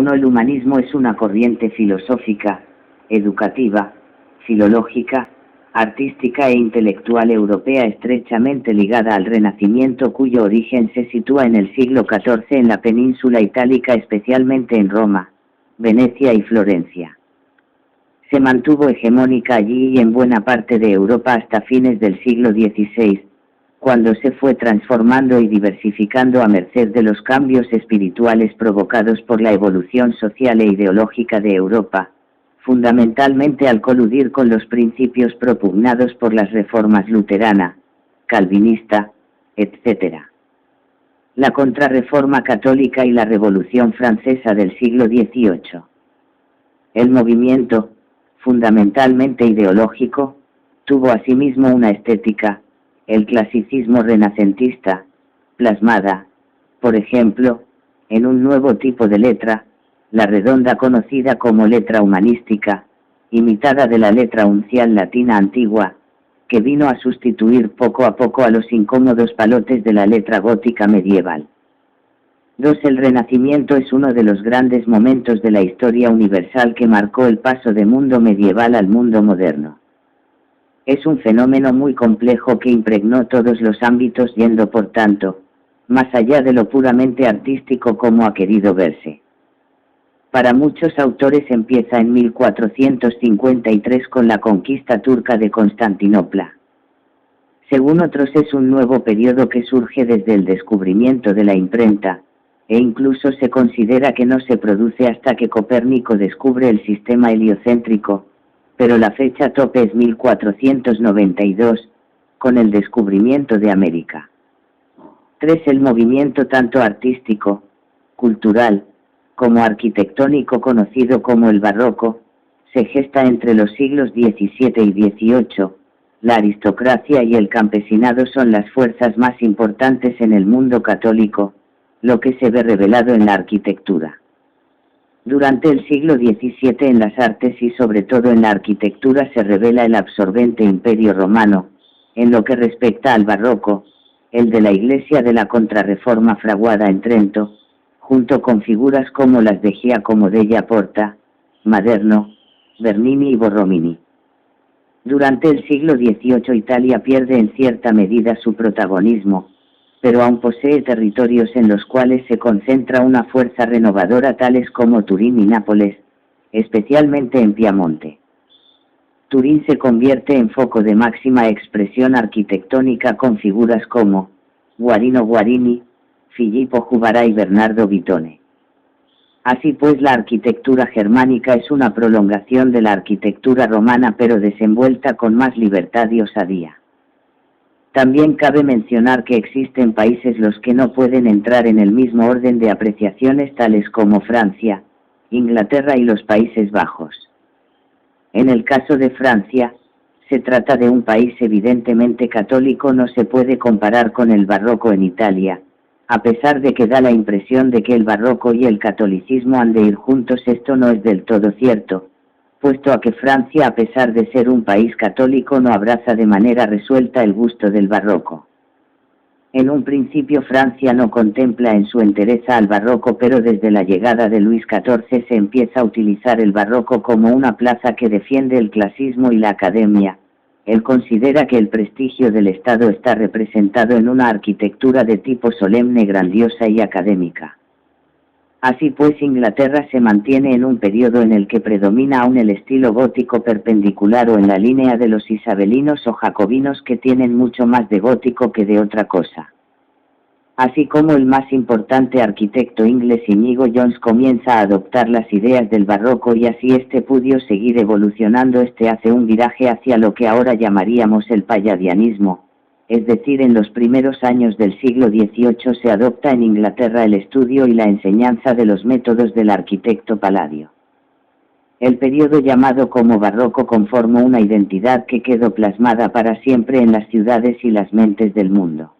1. El humanismo es una corriente filosófica, educativa, filológica, artística e intelectual europea estrechamente ligada al Renacimiento, cuyo origen se sitúa en el siglo XIV en la península itálica, especialmente en Roma, Venecia y Florencia. Se mantuvo hegemónica allí y en buena parte de Europa hasta fines del siglo XVI, cuando se fue transformando y diversificando a merced de los cambios espirituales provocados por la evolución social e ideológica de Europa, fundamentalmente al coludir con los principios propugnados por las reformas luterana, calvinista, etc. La Contrarreforma católica y la Revolución Francesa del siglo XVIII. El movimiento, fundamentalmente ideológico, tuvo asimismo una estética, el clasicismo renacentista, plasmada, por ejemplo, en un nuevo tipo de letra, la redonda conocida como letra humanística, imitada de la letra uncial latina antigua, que vino a sustituir poco a poco a los incómodos palotes de la letra gótica medieval. 2. El Renacimiento es uno de los grandes momentos de la historia universal que marcó el paso del mundo medieval al mundo moderno. Es un fenómeno muy complejo que impregnó todos los ámbitos, yendo por tanto, más allá de lo puramente artístico como ha querido verse. Para muchos autores empieza en 1453 con la conquista turca de Constantinopla. Según otros es un nuevo periodo que surge desde el descubrimiento de la imprenta, e incluso se considera que no se produce hasta que Copérnico descubre el sistema heliocéntrico, pero la fecha tope es 1492, con el descubrimiento de América. 3. El movimiento tanto artístico, cultural, como arquitectónico conocido como el barroco, se gesta entre los siglos XVII y XVIII. La aristocracia y el campesinado son las fuerzas más importantes en el mundo católico, lo que se ve revelado en la arquitectura. Durante el siglo XVII en las artes y sobre todo en la arquitectura se revela el absorbente Imperio Romano. En lo que respecta al barroco, el de la Iglesia de la Contrarreforma fraguada en Trento, junto con figuras como las de Giacomo della Porta, Maderno, Bernini y Borromini. Durante el siglo XVIII Italia pierde en cierta medida su protagonismo, pero aún posee territorios en los cuales se concentra una fuerza renovadora tales como Turín y Nápoles, especialmente en Piamonte. Turín se convierte en foco de máxima expresión arquitectónica con figuras como Guarino Guarini, Filippo Juvará y Bernardo Vitone. Así pues, la arquitectura germánica es una prolongación de la arquitectura romana pero desenvuelta con más libertad y osadía. También cabe mencionar que existen países los que no pueden entrar en el mismo orden de apreciaciones tales como Francia, Inglaterra y los Países Bajos. En el caso de Francia, se trata de un país evidentemente católico, no se puede comparar con el barroco en Italia, a pesar de que da la impresión de que el barroco y el catolicismo han de ir juntos. Esto no es del todo cierto, puesto a que Francia, a pesar de ser un país católico, no abraza de manera resuelta el gusto del barroco. En un principio Francia no contempla en su entereza al barroco, pero desde la llegada de Luis XIV se empieza a utilizar el barroco como una plaza que defiende el clasismo y la academia. Él considera que el prestigio del Estado está representado en una arquitectura de tipo solemne, grandiosa y académica. Así pues, Inglaterra se mantiene en un periodo en el que predomina aún el estilo gótico perpendicular o en la línea de los isabelinos o jacobinos, que tienen mucho más de gótico que de otra cosa. Así como el más importante arquitecto inglés Inigo Jones comienza a adoptar las ideas del barroco y así este pudo seguir evolucionando, hace un viraje hacia lo que ahora llamaríamos el palladianismo. Es decir, en los primeros años del siglo XVIII se adopta en Inglaterra el estudio y la enseñanza de los métodos del arquitecto Palladio. El periodo llamado como barroco conformó una identidad que quedó plasmada para siempre en las ciudades y las mentes del mundo.